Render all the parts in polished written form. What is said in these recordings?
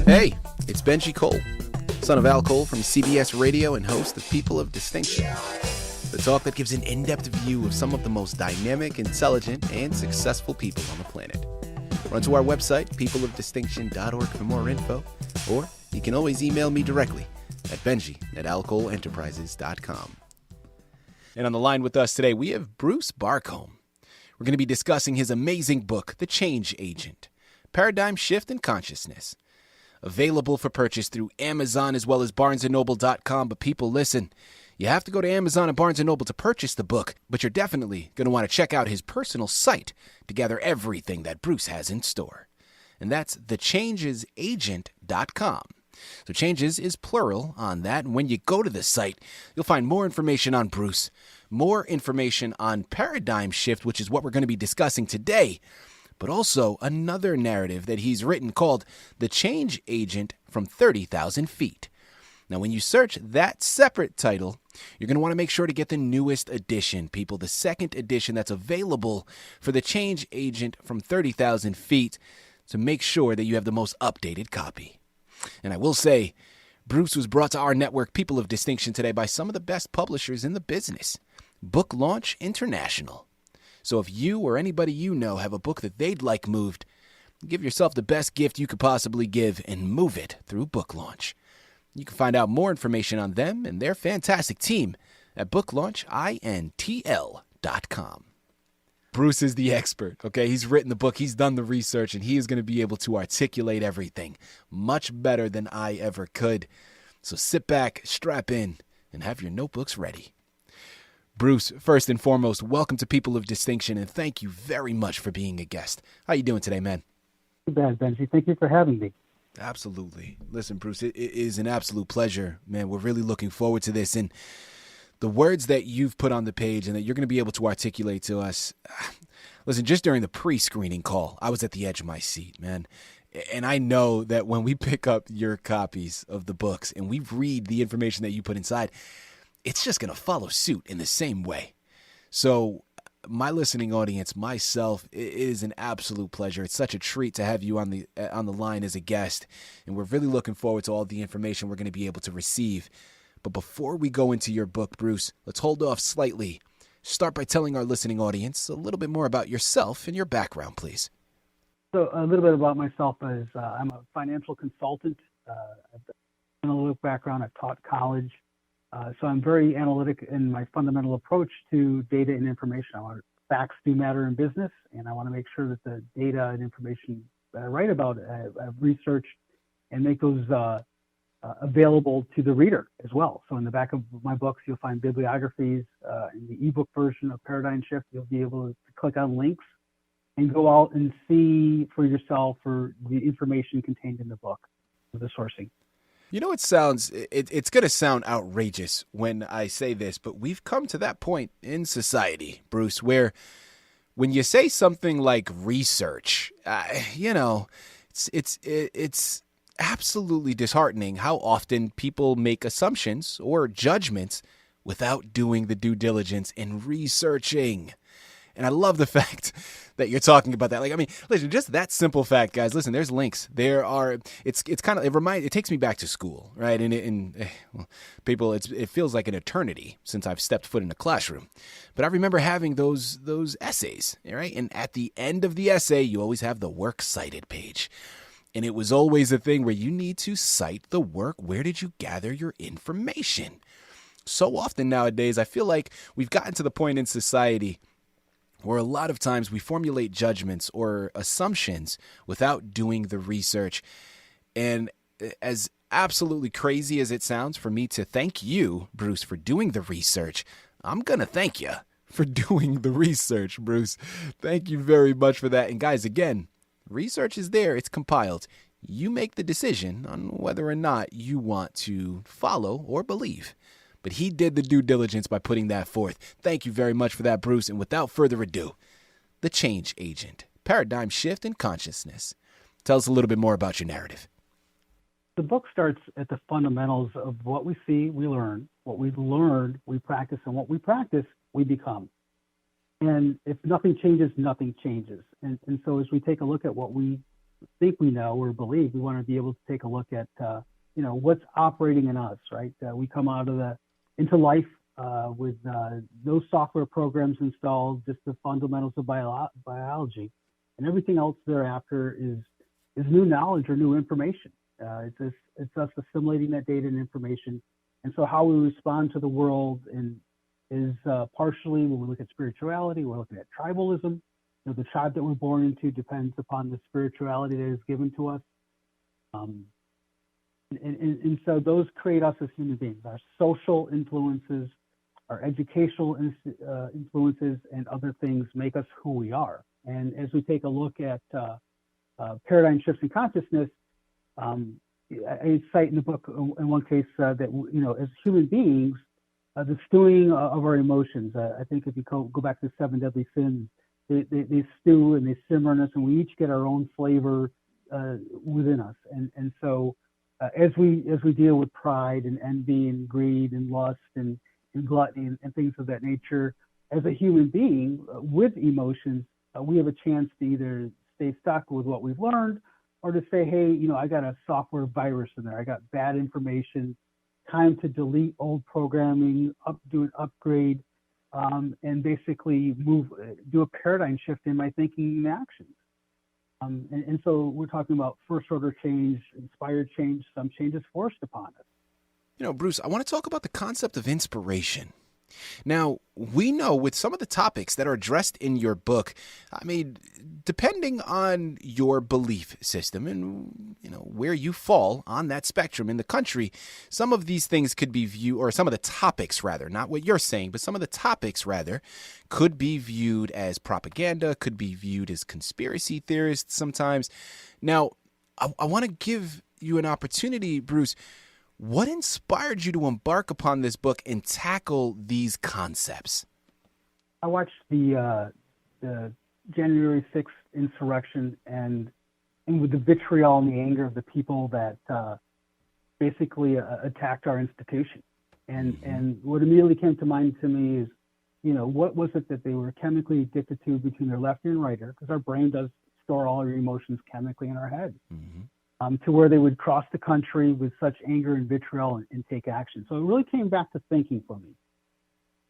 Hey, it's Benji Cole, son of Al Cole from CBS Radio and host of People of Distinction, the talk that gives an in-depth view of some of the most dynamic, intelligent, and successful people on the planet. Run to our website, peopleofdistinction.org for more info, or you can always email me directly at benji@alcoleenterprises.com. And on the line with us today, we have Bruce Barcomb. We're going to be discussing his amazing book, The Change Agent, Paradigm Shift in Consciousness. Available for purchase through Amazon as well as barnesandnoble.com. But people, listen, you have to go to Amazon and Barnes & Noble to purchase the book, but you're definitely going to want to check out his personal site to gather everything that Bruce has in store. And that's thechangesagent.com. So changes is plural on that. And when you go to the site, you'll find more information on Bruce, more information on paradigm shift, which is what we're going to be discussing today, but also another narrative that he's written called The Change Agent from 30,000 Feet. Now, when you search that separate title, you're going to want to make sure to get the newest edition, people, the second edition that's available for The Change Agent from 30,000 Feet, to make sure that you have the most updated copy. And I will say, Bruce was brought to our network, People of Distinction, today by some of the best publishers in the business, Book Launch International. So if you or anybody you know have a book that they'd like moved, give yourself the best gift you could possibly give and move it through Book Launch. You can find out more information on them and their fantastic team at booklaunchintl.com. Bruce is the expert, okay? He's written the book, he's done the research, and he is going to be able to articulate everything much better than I ever could. So sit back, strap in, and have your notebooks ready. Bruce, first and foremost, welcome to People of Distinction, and thank you very much for being a guest. How you doing today, man? Too bad, Benji. Thank you for having me. Absolutely. Listen, Bruce, it is an absolute pleasure, man. We're really looking forward to this, and the words that you've put on the page and that you're going to be able to articulate to us. Listen, just during the pre-screening call, I was at the edge of my seat, man. And I know that when we pick up your copies of the books and we read the information that you put inside, it's just going to follow suit in the same way. So my listening audience, myself, it is an absolute pleasure. It's such a treat to have you on the line as a guest. And we're really looking forward to all the information we're going to be able to receive. But before we go into your book, Bruce, let's hold off slightly. Start by telling our listening audience a little bit more about yourself and your background, please. So a little bit about myself is I'm a financial consultant. I've got an analytic background. I've taught college. So I'm very analytic in my fundamental approach to data and information. Facts do matter in business, and I want to make sure that the data and information that I write about, I've researched and make those available to the reader as well. So in the back of my books, you'll find bibliographies. In the ebook version of Paradigm Shift, you'll be able to click on links and go out and see for yourself for the information contained in the book, the sourcing. You know, it's going to sound outrageous when I say this, but we've come to that point in society, Bruce, where when you say something like research, it's absolutely disheartening how often people make assumptions or judgments without doing the due diligence and researching. And I love the fact that you're talking about that. Listen, just that simple fact, guys. Listen, there's links. It takes me back to school, right? People, it feels like an eternity since I've stepped foot in a classroom. But I remember having those essays, right? And at the end of the essay, you always have the works cited page. And it was always a thing where you need to cite the work. Where did you gather your information? So often nowadays, I feel like we've gotten to the point in society where a lot of times we formulate judgments or assumptions without doing the research. And as absolutely crazy as it sounds for me to thank you, Bruce, for doing the research, I'm going to thank you for doing the research, Bruce. Thank you very much for that. And guys, again, research is there. It's compiled. You make the decision on whether or not you want to follow or believe. But he did the due diligence by putting that forth. Thank you very much for that, Bruce. And without further ado, The Change Agent, Paradigm Shift in Consciousness. Tell us a little bit more about your narrative. The book starts at the fundamentals of what we see, we learn. What we've learned, we practice. And what we practice, we become. And if nothing changes, nothing changes. And so as we take a look at what we think we know or believe. We want to be able to take a look at, what's operating in us, right? We come out of into life with no software programs installed, just the fundamentals of biology, and everything else thereafter is new knowledge or new information. It's us assimilating that data and information, and so how we respond to the world is partially when we look at spirituality, we're looking at tribalism. The tribe that we're born into depends upon the spirituality that is given to us. And so those create us as human beings. Our social influences, our educational influences, and other things make us who we are. And as we take a look at paradigm shifts in consciousness, I cite in the book in one case that, as human beings, the stewing of our emotions, I think if you go back to the 7 deadly sins, they stew and they simmer in us, and we each get our own flavor within us. And so as we deal with pride and envy and greed and lust and gluttony and things of that nature, as a human being with emotions, we have a chance to either stay stuck with what we've learned or to say, hey, I got a software virus in there. I got bad information. Time to delete old programming, do an upgrade, and basically do a paradigm shift in my thinking and actions. And so we're talking about first order change, inspired change, some changes forced upon us. Bruce, I want to talk about the concept of inspiration. Now, we know with some of the topics that are addressed in your book, depending on your belief system and, where you fall on that spectrum in the country, some of these things could be viewed, or some of the topics rather, not what you're saying, but some of the topics rather, could be viewed as propaganda, could be viewed as conspiracy theorists sometimes. Now, I want to give you an opportunity, Bruce. What inspired you to embark upon this book and tackle these concepts? I watched the January 6th insurrection and with the vitriol and the anger of the people that basically attacked our institution. And what immediately came to mind to me is, what was it that they were chemically addicted to between their left ear and right ear? Because our brain does store all our emotions chemically in our head. To where they would cross the country with such anger and vitriol and take action. So it really came back to thinking for me.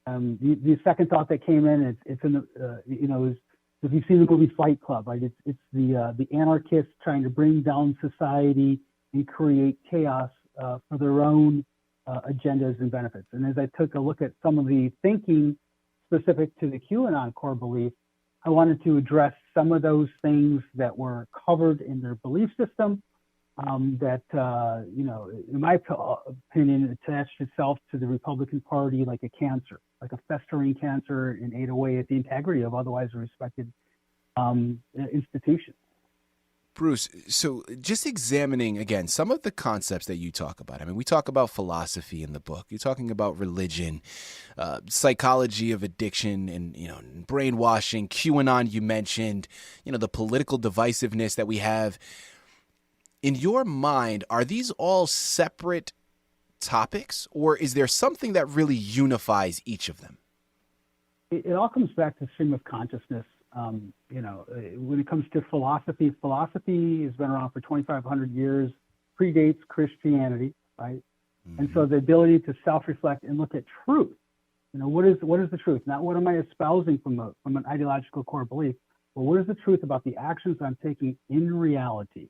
The second thought that came in, it's in the, is if you've seen the movie Fight Club, right? It's the anarchists trying to bring down society and create chaos for their own agendas and benefits. And as I took a look at some of the thinking specific to the QAnon core belief, I wanted to address some of those things that were covered in their belief system. That, in my opinion, attached itself to the Republican Party like a cancer, like a festering cancer, and ate away at the integrity of otherwise respected institutions. Bruce, so just examining, again, some of the concepts that you talk about. We talk about philosophy in the book. You're talking about religion, psychology of addiction and brainwashing, QAnon you mentioned, the political divisiveness that we have. In your mind, are these all separate topics, or is there something that really unifies each of them? It all comes back to stream of consciousness. When it comes to philosophy has been around for 2,500 years, predates Christianity, right? And so the ability to self-reflect and look at truth. What is the truth? Not what am I espousing from an ideological core belief, but what is the truth about the actions I'm taking in reality?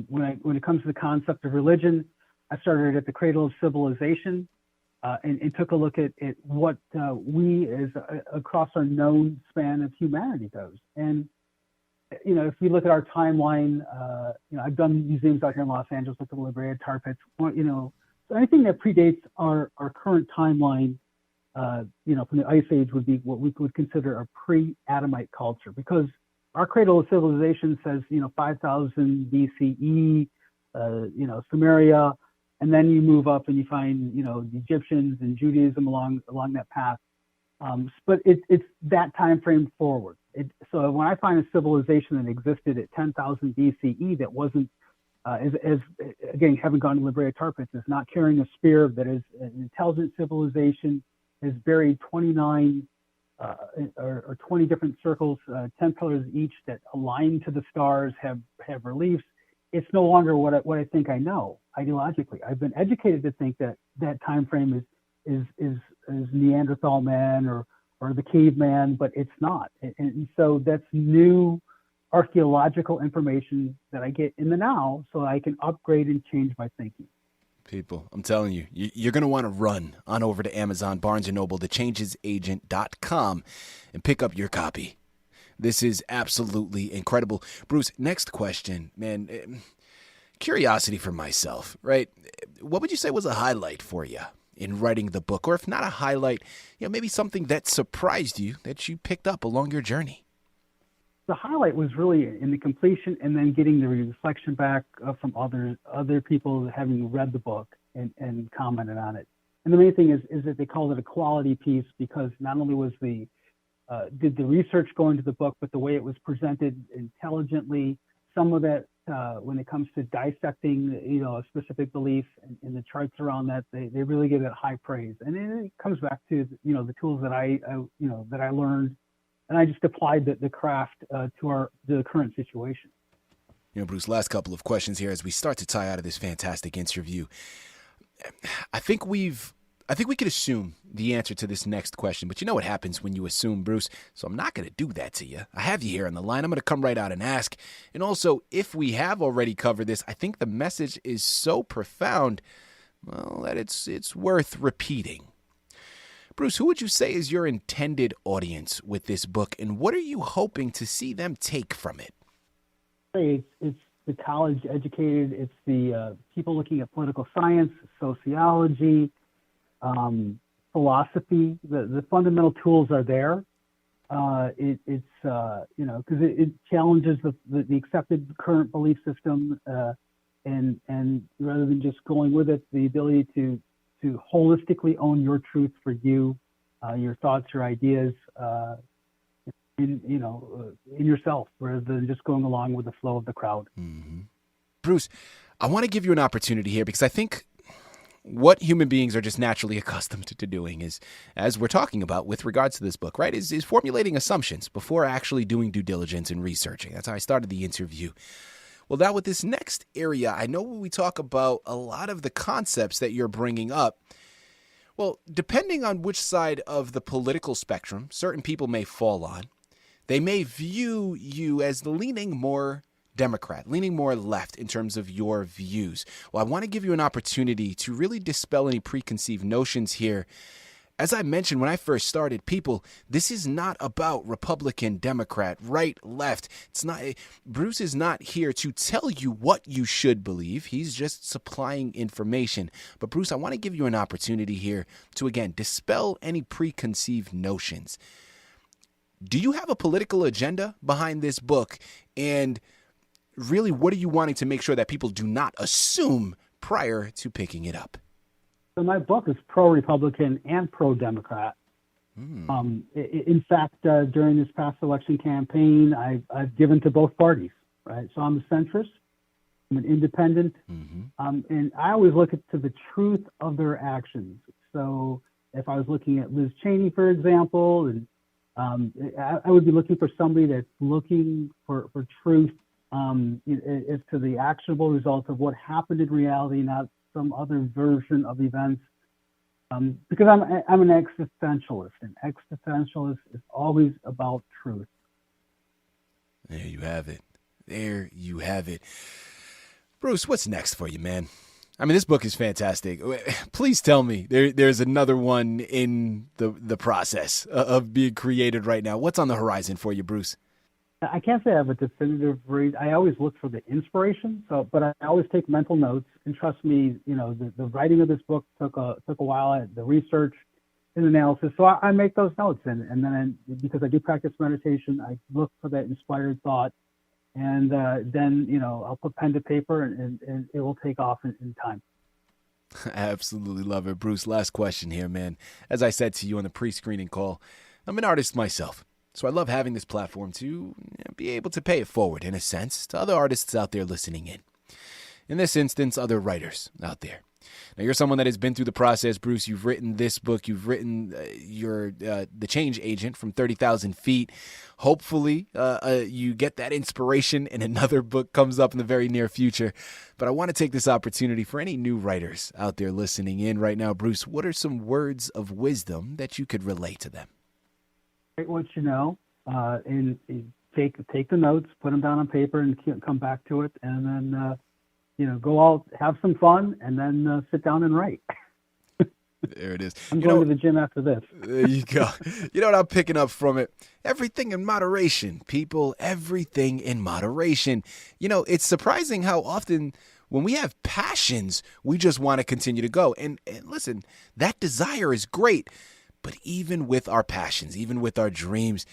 When it comes to the concept of religion, I started at the cradle of civilization and took a look at what we as across our known span of humanity does. And, if we look at our timeline, I've done museums out here in Los Angeles, like the La Brea Tar Pits, so anything that predates our current timeline, from the Ice Age would be what we would consider a pre-Adamite culture, because our cradle of civilization says, 5,000 BCE, Sumeria, and then you move up and you find, the Egyptians and Judaism along that path. But it's that time frame forward. So when I find a civilization that existed at 10,000 BCE that wasn't, again, having gone to La Brea Tar Pits, is not carrying a spear, that is an intelligent civilization, has buried 29 or 20 different circles, 10 pillars each that align to the stars, have reliefs. It's no longer what I think I know ideologically. I've been educated to think that that time frame is Neanderthal man or the caveman, but it's not. And so that's new archaeological information that I get in the now, so I can upgrade and change my thinking. People, I'm telling you, you're going to want to run on over to Amazon, Barnes & Noble, thechangesagent.com, and pick up your copy. This is absolutely incredible. Bruce, next question, man. Curiosity for myself, right? What would you say was a highlight for you in writing the book? Or if not a highlight, maybe something that surprised you that you picked up along your journey? The highlight was really in the completion and then getting the reflection back from other people having read the book and commented on it. And the main thing is that they called it a quality piece because not only was did the research go into the book, but the way it was presented intelligently. Some of that, when it comes to dissecting, a specific belief and the charts around that, they really give it high praise. And it comes back to the tools that I learned. And I just applied the craft to the current situation. Bruce, last couple of questions here as we start to tie out of this fantastic interview. I think we could assume the answer to this next question, but you know what happens when you assume, Bruce, so I'm not going to do that to you. I have you here on the line. I'm going to come right out and ask. And also, if we have already covered this, I think the message is so profound, well, that it's worth repeating. Bruce, who would you say is your intended audience with this book, and what are you hoping to see them take from it? It's the college educated, it's the people looking at political science, sociology, philosophy. The fundamental tools are there. It's because it challenges the accepted current belief system, and rather than just going with it, the ability to holistically own your truth for you, your thoughts, your ideas, in yourself, rather than just going along with the flow of the crowd. Mm-hmm. Bruce, I want to give you an opportunity here because I think what human beings are just naturally accustomed to doing is, as we're talking about with regards to this book, right, is formulating assumptions before actually doing due diligence and researching. That's how I started the interview. Well, now with this next area, I know when we talk about a lot of the concepts that you're bringing up, well, depending on which side of the political spectrum certain people may fall on, they may view you as leaning more Democrat, leaning more left in terms of your views. Well, I want to give you an opportunity to really dispel any preconceived notions here. As I mentioned when I first started, people, this is not about Republican, Democrat, right, left. It's not. Bruce is not here to tell you what you should believe. He's just supplying information. But Bruce, I want to give you an opportunity here to, again, dispel any preconceived notions. Do you have a political agenda behind this book? And really, what are you wanting to make sure that people do not assume prior to picking it up? So my book is pro-Republican and pro-Democrat. In fact, during this past election campaign, I've given to both parties, right? So I'm a centrist, I'm an independent, and I always look to the truth of their actions. So if I was looking at Liz Cheney, for example, and I would be looking for somebody that's looking for truth as to the actionable results of what happened in reality, not some other version of events, because I'm an existentialist, and existentialist is always about truth. There you have it. There you have it. Bruce, what's next for you, man? I mean, this book is fantastic. Please tell me there's another one in the process of being created right now. What's on the horizon for you, Bruce? I can't say I have a definitive read. I always look for the inspiration, but I always take mental notes. And trust me, the writing of this book took a while. The research and analysis, so I make those notes, and then because I do practice meditation, I look for that inspired thought, and then I'll put pen to paper, and it will take off in time. I absolutely love it, Bruce. Last question here, man. As I said to you on the pre-screening call, I'm an artist myself. So I love having this platform to be able to pay it forward, in a sense, to other artists out there listening in. In this instance, other writers out there. Now, you're someone that has been through the process, Bruce. You've written this book. You've written The Change Agent from 30,000 Feet. Hopefully, you get that inspiration and another book comes up in the very near future. But I want to take this opportunity for any new writers out there listening in right now. Bruce, what are some words of wisdom that you could relate to them? Write what you know, and take the notes, put them down on paper, and come back to it, and then go out, have some fun, and then sit down and write. There it is. I'm going to the gym after this. There you go. You know what I'm picking up from it? Everything in moderation, people. Everything in moderation. It's surprising how often when we have passions, we just want to continue to go. And listen, that desire is great. But even with our passions, even with our dreams,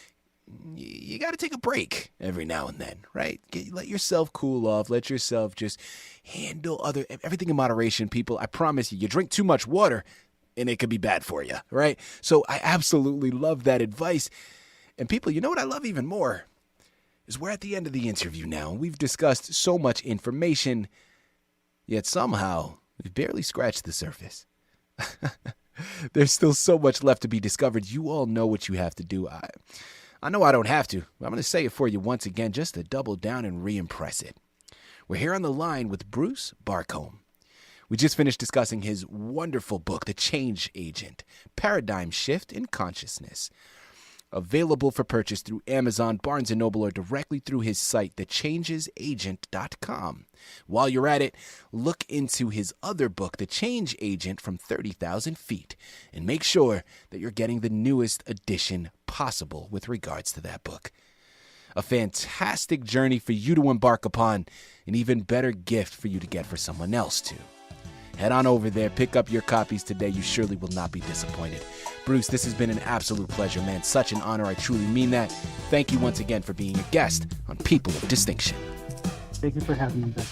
you got to take a break every now and then, right? Let yourself cool off. Let yourself just handle everything in moderation, people. I promise you drink too much water and it could be bad for you, right? So I absolutely love that advice. And people, you know what I love even more is we're at the end of the interview now. We've discussed so much information, yet somehow we've barely scratched the surface. There's still so much left to be discovered. You all know what you have to do. I know I don't have to. I'm going to say it for you once again just to double down and re-impress it. We're here on the line with Bruce Barcomb. We just finished discussing his wonderful book, The Change Agent, Paradigm Shift in Consciousness. Available for purchase through Amazon, Barnes & Noble, or directly through his site, thechangesagent.com. While you're at it, look into his other book, The Change Agent from 30,000 Feet, and make sure that you're getting the newest edition possible with regards to that book. A fantastic journey for you to embark upon, an even better gift for you to get for someone else too. Head on over there, pick up your copies today. You surely will not be disappointed. Bruce, this has been an absolute pleasure, man. Such an honor. I truly mean that. Thank you once again for being a guest on People of Distinction. Thank you for having me, Ben.